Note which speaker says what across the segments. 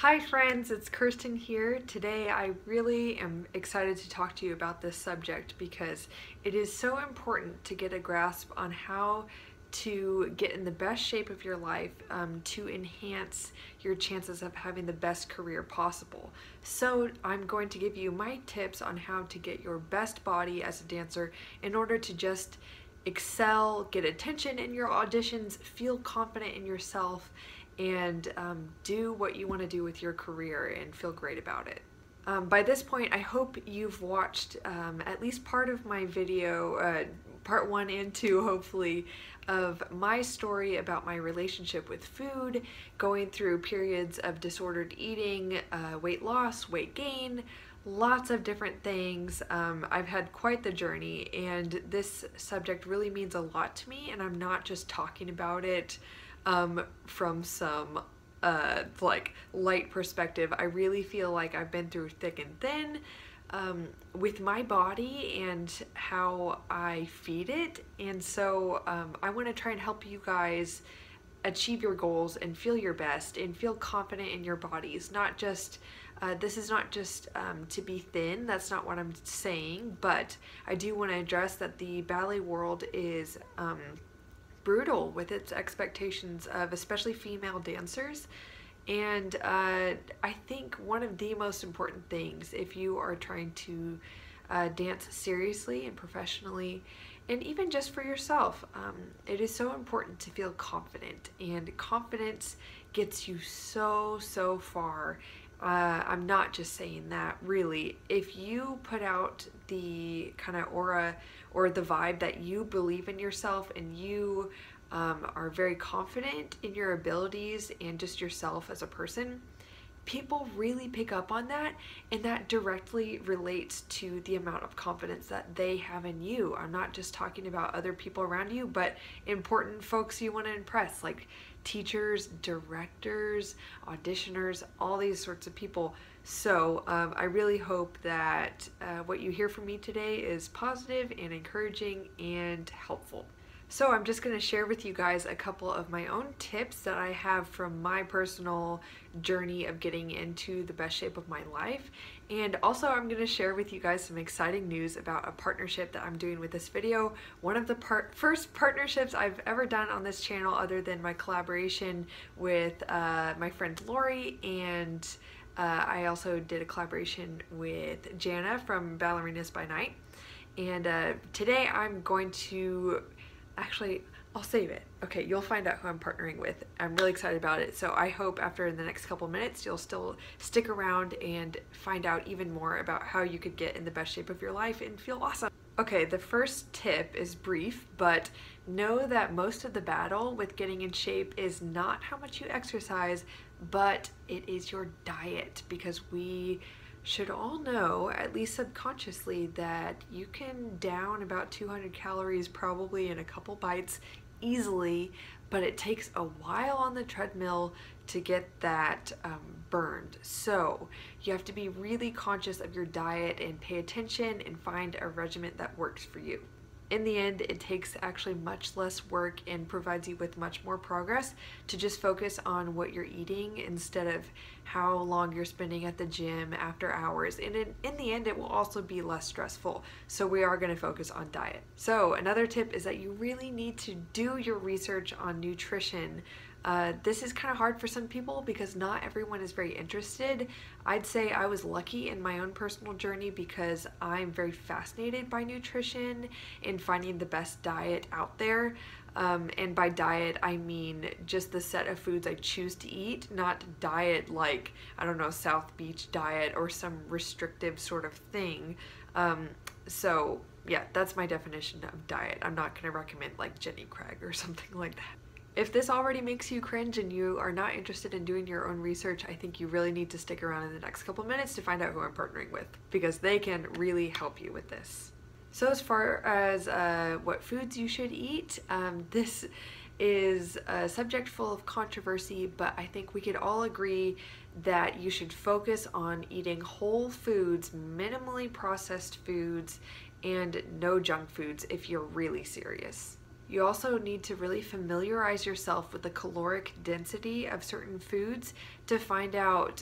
Speaker 1: Hi friends, it's Kirsten here. Today I really am excited to talk to you about this subject because it is so important to get a grasp on how to get in the best shape of your life to enhance your chances of having the best career possible. So I'm going to give you my tips on how to get your best body as a dancer in order to just excel, get attention in your auditions, feel confident in yourself, and do what you want to do with your career and feel great about it. By this point, I hope you've watched at least part of my video, part 1 and 2 hopefully, of my story about my relationship with food, going through periods of disordered eating, weight loss, weight gain, lots of different things. I've had quite the journey, and this subject really means a lot to me, and I'm not just talking about it from some like light perspective. I really feel like I've been through thick and thin with my body and how I feed it, and so I want to try and help you guys achieve your goals and feel your best and feel confident in your bodies. Not just this is not just to be thin, that's not what I'm saying, but I do want to address that the ballet world is brutal with its expectations of especially female dancers. And I think one of the most important things, if you are trying to dance seriously and professionally, and even just for yourself, it is so important to feel confident, and confidence gets you so far. I'm not just saying that, really. If you put out the kind of aura or the vibe that you believe in yourself and you are very confident in your abilities and just yourself as a person, people really pick up on that, and that directly relates to the amount of confidence that they have in you. I'm not just talking about other people around you, but important folks you want to impress, like teachers, directors, auditioners, all these sorts of people. So I really hope that what you hear from me today is positive and encouraging and helpful. So I'm just going to share with you guys a couple of my own tips that I have from my personal journey of getting into the best shape of my life. And also I'm going to share with you guys some exciting news about a partnership that I'm doing with this video. One of the first partnerships I've ever done on this channel, other than my collaboration with my friend Lori, and I also did a collaboration with Jana from Ballerinas by Night. And today I'm going to actually, I'll save it. Okay, you'll find out who I'm partnering with. I'm really excited about it, so I hope after the next couple minutes you'll still stick around and find out even more about how you could get in the best shape of your life and feel awesome. Okay, the first tip is brief, but know that most of the battle with getting in shape is not how much you exercise, but it is your diet, because we should all know, at least subconsciously, that you can down about 200 calories probably in a couple bites easily, but it takes a while on the treadmill to get that burned. So you have to be really conscious of your diet and pay attention and find a regimen that works for you. In the end, it takes actually much less work and provides you with much more progress to just focus on what you're eating instead of how long you're spending at the gym after hours. And in the end, it will also be less stressful. So we are going to focus on diet. So another tip is that you really need to do your research on nutrition. This is kind of hard for some people because not everyone is very interested. I'd say I was lucky in my own personal journey because I'm very fascinated by nutrition and finding the best diet out there. And by diet, I mean just the set of foods I choose to eat, not diet like, I don't know, South Beach diet or some restrictive sort of thing. So yeah, that's my definition of diet. I'm not going to recommend like Jenny Craig or something like that. If this already makes you cringe and you are not interested in doing your own research, I think you really need to stick around in the next couple minutes to find out who I'm partnering with, because they can really help you with this. So as far as what foods you should eat, this is a subject full of controversy, but I think we could all agree that you should focus on eating whole foods, minimally processed foods, and no junk foods if you're really serious. You also need to really familiarize yourself with the caloric density of certain foods to find out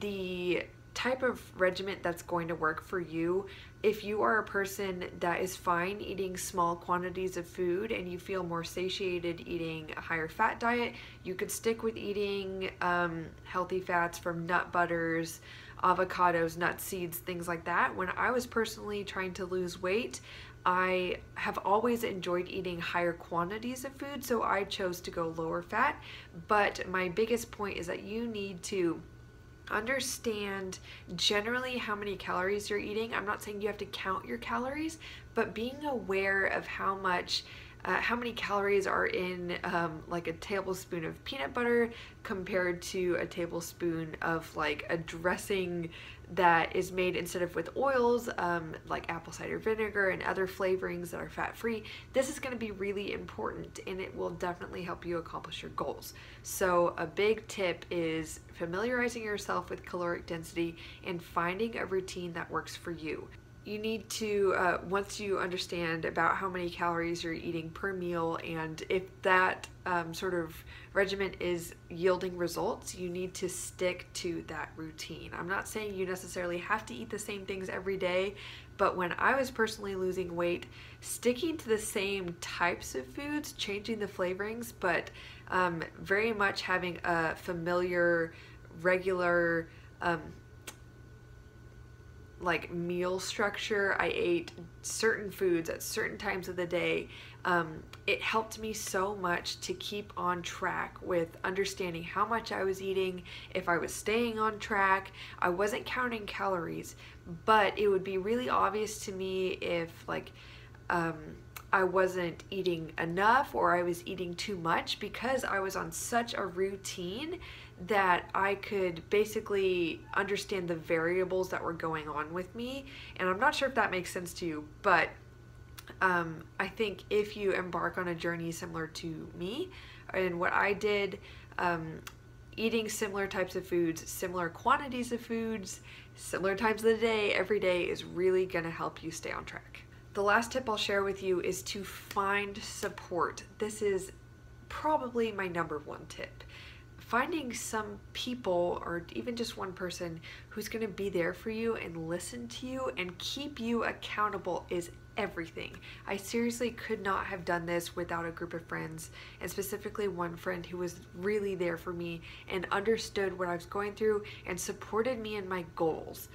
Speaker 1: the type of regimen that's going to work for you. If you are a person that is fine eating small quantities of food and you feel more satiated eating a higher fat diet, you could stick with eating healthy fats from nut butters, avocados, nuts, seeds, things like that. When I was personally trying to lose weight, I have always enjoyed eating higher quantities of food, so I chose to go lower fat. But my biggest point is that you need to understand generally how many calories you're eating. I'm not saying you have to count your calories, but being aware of how many calories are in like a tablespoon of peanut butter compared to a tablespoon of like a dressing that is made instead of with oils, like apple cider vinegar and other flavorings that are fat-free. This is going to be really important, and it will definitely help you accomplish your goals. So a big tip is familiarizing yourself with caloric density and finding a routine that works for you. You need to, once you understand about how many calories you're eating per meal, and if that sort of regimen is yielding results, you need to stick to that routine. I'm not saying you necessarily have to eat the same things every day, but when I was personally losing weight, sticking to the same types of foods, changing the flavorings, but very much having a familiar, regular, like meal structure. I ate certain foods at certain times of the day. It helped me so much to keep on track with understanding how much I was eating, if I was staying on track. I wasn't counting calories, but it would be really obvious to me if like I wasn't eating enough or I was eating too much, because I was on such a routine that I could basically understand the variables that were going on with me. And I'm not sure if that makes sense to you, but I think if you embark on a journey similar to me and what I did, eating similar types of foods, similar quantities of foods, similar times of the day, every day is really going to help you stay on track. The last tip I'll share with you is to find support. This is probably my number one tip. Finding some people, or even just one person, who's going to be there for you and listen to you and keep you accountable is everything. I seriously could not have done this without a group of friends, and specifically one friend who was really there for me and understood what I was going through and supported me in my goals.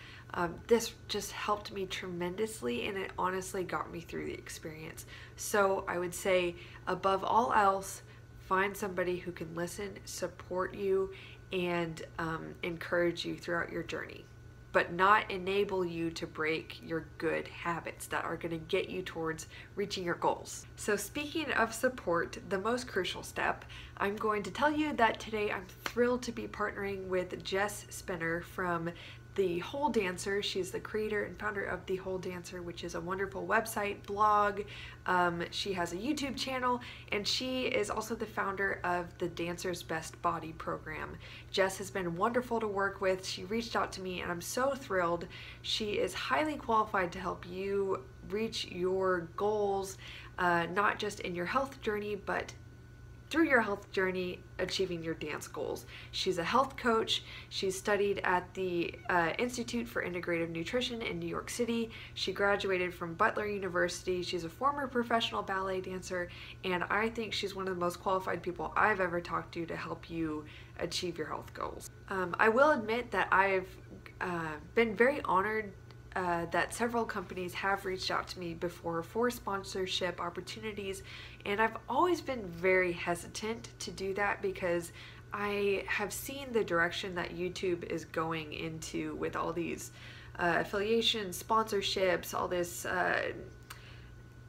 Speaker 1: This just helped me tremendously, and it honestly got me through the experience. So I would say, above all else, find somebody who can listen, support you, and encourage you throughout your journey, but not enable you to break your good habits that are going to get you towards reaching your goals. So speaking of support, the most crucial step, I'm going to tell you that today I'm thrilled to be partnering with Jess Spinner from The Whole Dancer. She's the creator and founder of The Whole Dancer, which is a wonderful website, blog. She has a YouTube channel, and she is also the founder of the Dancer's Best Body program. Jess has been wonderful to work with. She reached out to me, and I'm so thrilled. She is highly qualified to help you reach your goals, not just in your health journey, but through your health journey, achieving your dance goals. She's a health coach. She's studied at the Institute for Integrative Nutrition in New York City. She graduated from Butler University. She's a former professional ballet dancer, and I think she's one of the most qualified people I've ever talked to help you achieve your health goals. I will admit that I've been very honored that several companies have reached out to me before for sponsorship opportunities, and I've always been very hesitant to do that because I have seen the direction that YouTube is going into with all these affiliations, sponsorships, all this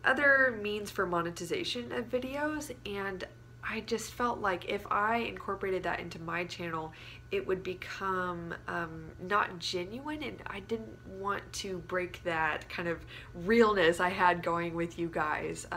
Speaker 1: other means for monetization of videos, and I just felt like if I incorporated that into my channel, it would become not genuine, and I didn't want to break that kind of realness I had going with you guys.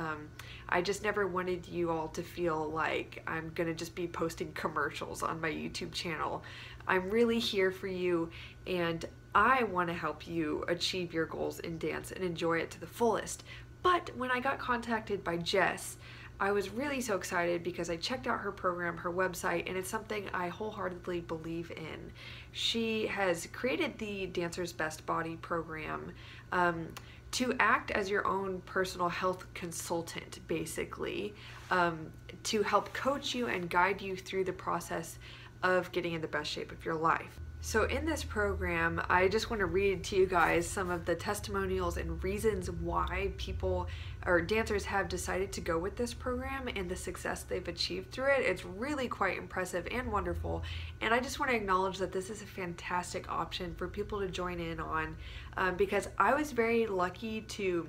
Speaker 1: I just never wanted you all to feel like I'm gonna just be posting commercials on my YouTube channel. I'm really here for you, and I want to help you achieve your goals in dance and enjoy it to the fullest. But when I got contacted by Jess, I was really so excited because I checked out her program, her website, and it's something I wholeheartedly believe in. She has created the Dancer's Best Body program to act as your own personal health consultant, basically, to help coach you and guide you through the process of getting in the best shape of your life. So in this program, I just want to read to you guys some of the testimonials and reasons why people or dancers have decided to go with this program and the success they've achieved through it. It's really quite impressive and wonderful. And I just want to acknowledge that this is a fantastic option for people to join in on because I was very lucky to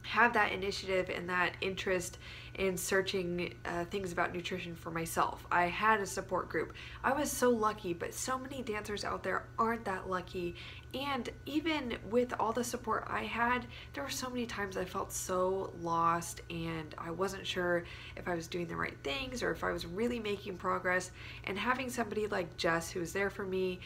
Speaker 1: have that initiative and that interest in searching things about nutrition for myself. I had a support group. I was so lucky, but so many dancers out there aren't that lucky. And even with all the support I had, there were so many times I felt so lost and I wasn't sure if I was doing the right things or if I was really making progress. And having somebody like Jess who was there for me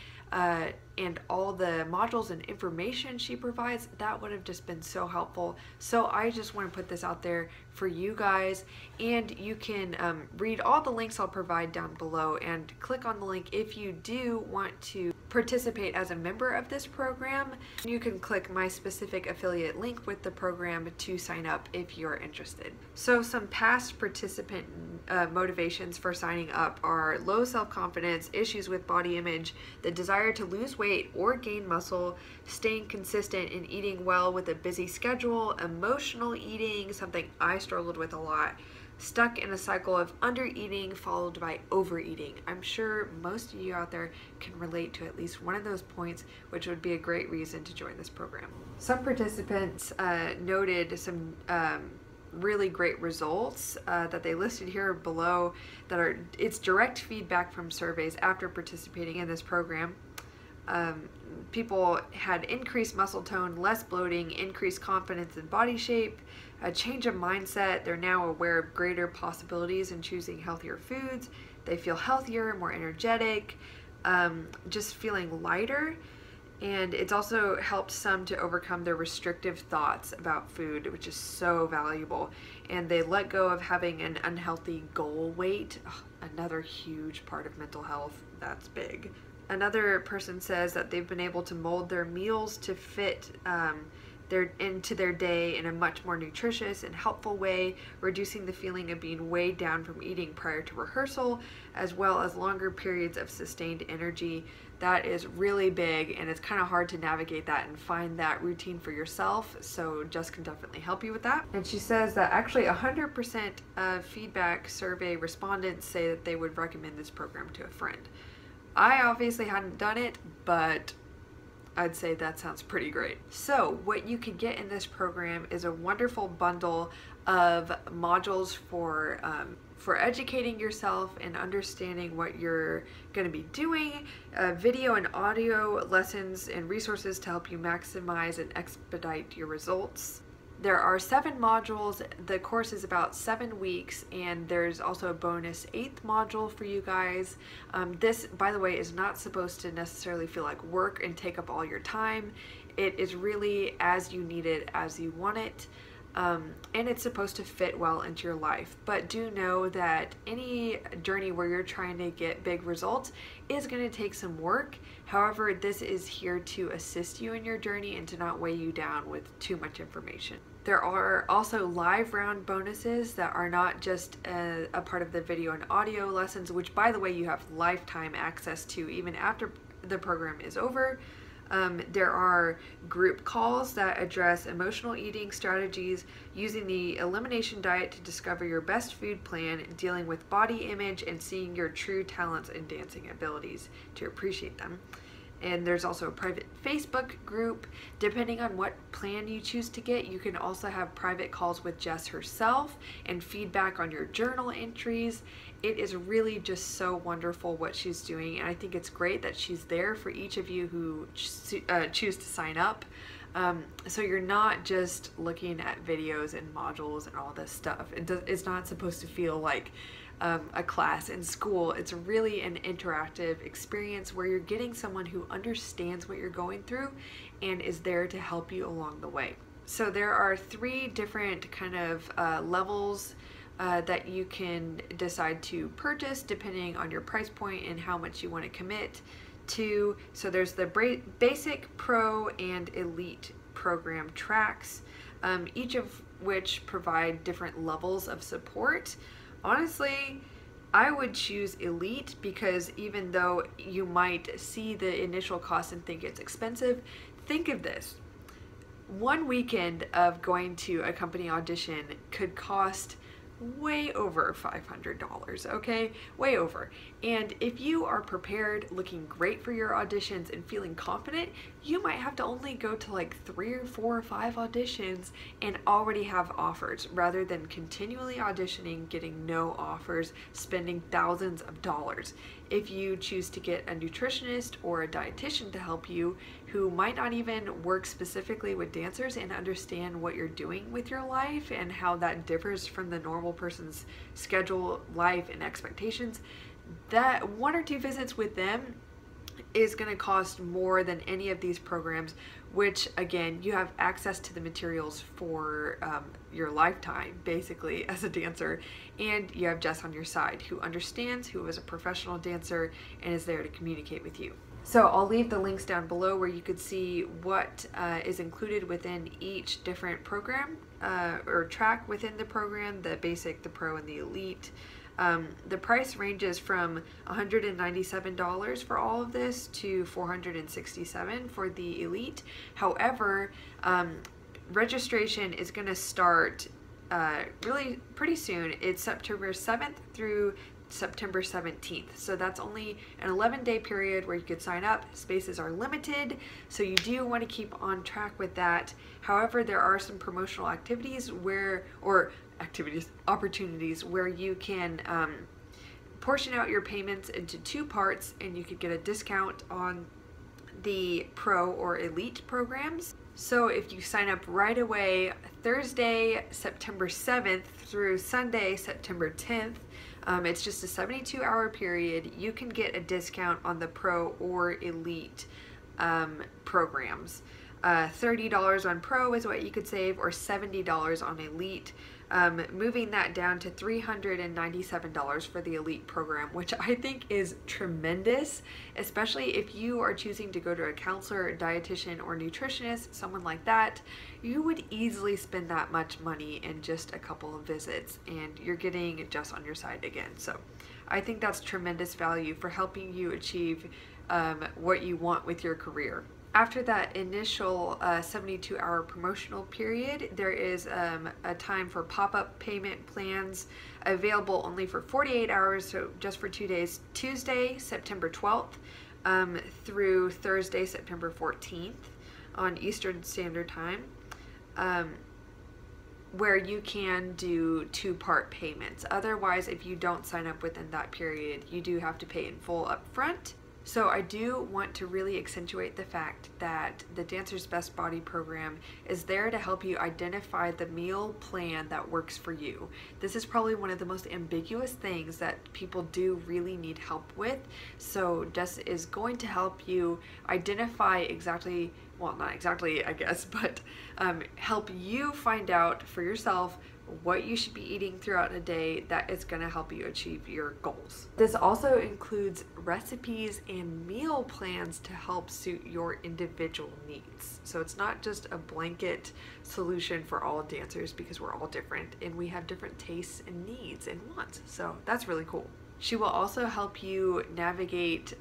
Speaker 1: and all the modules and information she provides, that would have just been so helpful. So I just want to put this out there for you guys, and you can read all the links I'll provide down below and click on the link if you do want to participate as a member of this program. You can click my specific affiliate link with the program to sign up if you're interested. So some past participant motivations for signing up are low self-confidence, issues with body image, the desire to lose weight or gain muscle, staying consistent in eating well with a busy schedule, emotional eating, something I struggled with a lot, stuck in a cycle of under-eating followed by overeating. I'm sure most of you out there can relate to at least one of those points, which would be a great reason to join this program. Some participants noted some really great results that they listed here below that are, it's direct feedback from surveys after participating in this program. People had increased muscle tone, less bloating, increased confidence in body shape, a change of mindset. They're now aware of greater possibilities in choosing healthier foods. They feel healthier, more energetic, just feeling lighter. And it's also helped some to overcome their restrictive thoughts about food, which is so valuable. And they let go of having an unhealthy goal weight. Oh, another huge part of mental health. That's big. Another person says that they've been able to mold their meals to fit into their day in a much more nutritious and helpful way, reducing the feeling of being weighed down from eating prior to rehearsal, as well as longer periods of sustained energy. That is really big, and it's kind of hard to navigate that and find that routine for yourself, so Jess can definitely help you with that. And she says that actually 100% of feedback survey respondents say that they would recommend this program to a friend. I obviously hadn't done it, but I'd say that sounds pretty great. So what you can get in this program is a wonderful bundle of modules for educating yourself and understanding what you're going to be doing, video and audio lessons and resources to help you maximize and expedite your results. There are 7 modules. The course is about 7 weeks, and there's also a bonus 8th module for you guys. This, by the way, is not supposed to necessarily feel like work and take up all your time. It is really as you need it, as you want it, and it's supposed to fit well into your life. But do know that any journey where you're trying to get big results is going to take some work. However, this is here to assist you in your journey and to not weigh you down with too much information. There are also live round bonuses that are not just a part of the video and audio lessons, which, by the way, you have lifetime access to even after the program is over. There are group calls that address emotional eating strategies, using the elimination diet to discover your best food plan, dealing with body image, and seeing your true talents and dancing abilities to appreciate them. And there's also a private Facebook group. Depending on what plan you choose to get, you can also have private calls with Jess herself and feedback on your journal entries. It is really just so wonderful what she's doing, and I think it's great that she's there for each of you who choose to sign up. So you're not just looking at videos and modules and all this stuff. It's not supposed to feel like a class in school. It's really an interactive experience where you're getting someone who understands what you're going through and is there to help you along the way. So there are 3 different kind of levels that you can decide to purchase depending on your price point and how much you want to commit to. So there's the basic, pro, and elite program tracks, each of which provide different levels of support. Honestly, I would choose elite because even though you might see the initial cost and think it's expensive, think of this. One weekend of going to a company audition could cost way over $500, okay? Way over. And if you are prepared, looking great for your auditions and feeling confident, you might have to only go to like 3 or 4 or 5 auditions and already have offers, rather than continually auditioning, getting no offers, spending thousands of dollars. If you choose to get a nutritionist or a dietitian to help you, who might not even work specifically with dancers and understand what you're doing with your life and how that differs from the normal person's schedule, life, and expectations, that 1 or 2 visits with them is going to cost more than any of these programs, which again, you have access to the materials for your lifetime basically as a dancer, and you have Jess on your side who understands, who is a professional dancer and is there to communicate with you. So I'll leave the links down below where you could see what is included within each different program or track within the program, the basic, the pro, and the elite. The price ranges from $197 for all of this to $467 for the elite. However, registration is going to start really pretty soon. It's September 7th through September 17th. So that's only an 11-day period where you could sign up. Spaces are limited, so you do want to keep on track with that. However, there are some promotional activities opportunities where you can portion out your payments into 2 parts, and you could get a discount on the pro or elite programs. So if you sign up right away, Thursday, September 7th through Sunday, September 10th, it's just a 72-hour period, you can get a discount on the pro or elite programs. $30 on pro is what you could save, or $70 on elite. Moving that down to $397 for the elite program, which I think is tremendous, especially if you are choosing to go to a counselor, a dietitian, or nutritionist, someone like that. You would easily spend that much money in just a couple of visits, and you're getting Jess on your side again. So I think that's tremendous value for helping you achieve what you want with your career. After that initial 72-hour promotional period, there is a time for pop-up payment plans available only for 48 hours, so just for 2 days, Tuesday, September 12th through Thursday, September 14th on Eastern Standard Time, where you can do 2-part payments. Otherwise, if you don't sign up within that period, you do have to pay in full up front. So I do want to really accentuate the fact that the Dancer's Best Body program is there to help you identify the meal plan that works for you. This is probably one of the most ambiguous things that people do really need help with. So Jess is going to help you identify exactly, well, not exactly, I guess, but help you find out for yourself what you should be eating throughout a day that is going to help you achieve your goals. This also includes recipes and meal plans to help suit your individual needs. So it's not just a blanket solution for all dancers, because we're all different and we have different tastes and needs and wants. So that's really cool. She will also help you navigate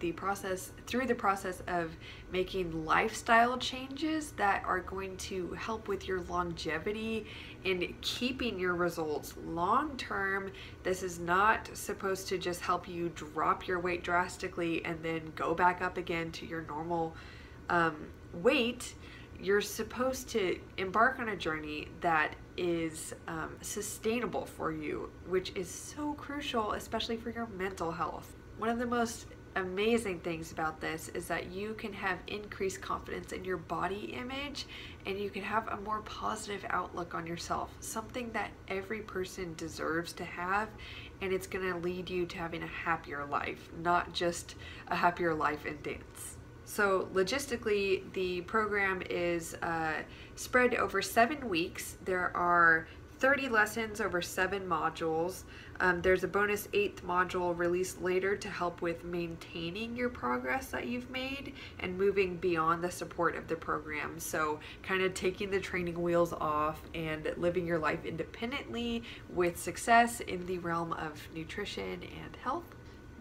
Speaker 1: through the process of making lifestyle changes that are going to help with your longevity and keeping your results long term. This is not supposed to just help you drop your weight drastically and then go back up again to your normal weight. You're supposed to embark on a journey that is sustainable for you, which is so crucial, especially for your mental health. One of the most amazing things about this is that you can have increased confidence in your body image, and you can have a more positive outlook on yourself, something that every person deserves to have, and it's going to lead you to having a happier life, not just a happier life in dance. So logistically, the program is spread over 7 weeks. There are 30 lessons over 7 modules. There's a bonus 8th module released later to help with maintaining your progress that you've made and moving beyond the support of the program. So kind of taking the training wheels off and living your life independently with success in the realm of nutrition and health.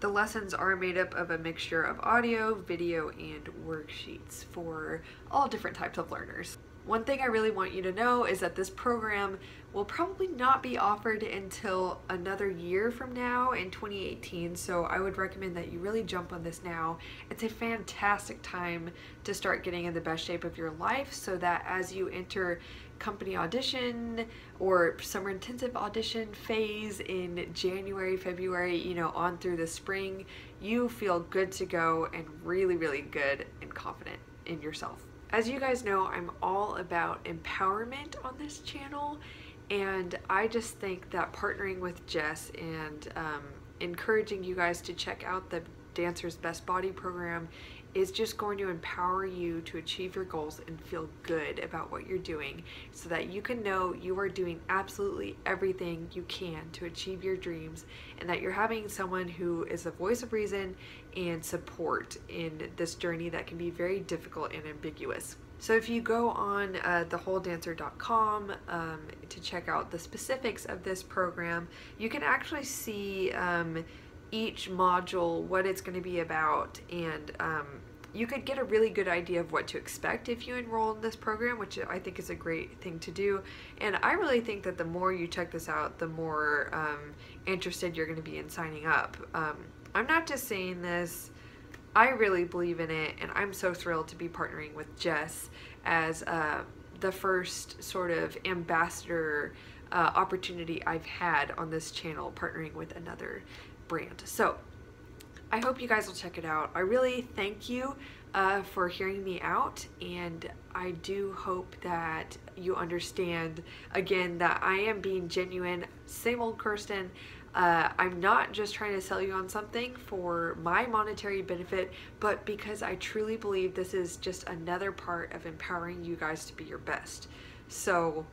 Speaker 1: The lessons are made up of a mixture of audio, video, and worksheets for all different types of learners. One thing I really want you to know is that this program will probably not be offered until another year from now in 2018, so I would recommend that you really jump on this now. It's a fantastic time to start getting in the best shape of your life so that as you enter company audition or summer intensive audition phase in January, February, you know, on through the spring, you feel good to go and really, really good and confident in yourself. As you guys know, I'm all about empowerment on this channel, and I just think that partnering with Jess and encouraging you guys to check out the Dancer's Best Body program is just going to empower you to achieve your goals and feel good about what you're doing so that you can know you are doing absolutely everything you can to achieve your dreams, and that you're having someone who is a voice of reason and support in this journey that can be very difficult and ambiguous. So if you go on thewholedancer.com to check out the specifics of this program, you can actually see each module, what it's going to be about, and you could get a really good idea of what to expect if you enroll in this program, which I think is a great thing to do. And I really think that the more you check this out, the more interested you're going to be in signing up. I'm not just saying this, I really believe in it, and I'm so thrilled to be partnering with Jess as the first sort of ambassador opportunity I've had on this channel, partnering with another brand. So I hope you guys will check it out. I really thank you for hearing me out, and I do hope that you understand again that I am being genuine. Same old Kirsten. I'm not just trying to sell you on something for my monetary benefit, but because I truly believe this is just another part of empowering you guys to be your best. So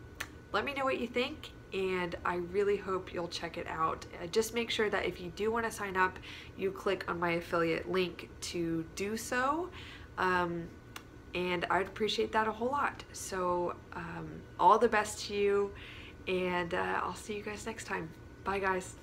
Speaker 1: let me know what you think, and I really hope you'll check it out. Just make sure that if you do want to sign up, you click on my affiliate link to do so, and I'd appreciate that a whole lot. So all the best to you, and I'll see you guys next time. Bye guys.